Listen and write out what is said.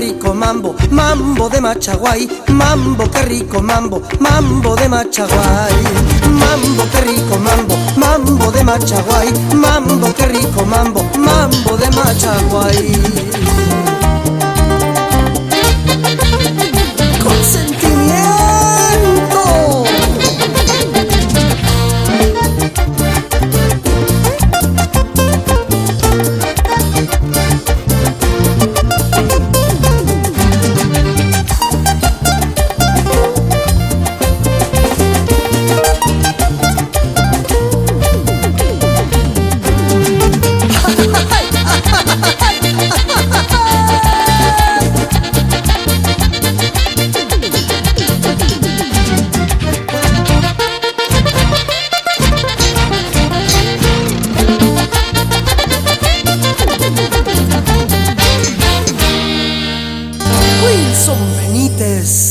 rico mambo, mambo de Machaguay, mambo qué rico mambo, mambo de Machaguay, mambo qué rico mambo, mambo de Machaguay, mambo qué rico mambo, mambo de Machaguay. Con sentimiento. Wilson Benítez.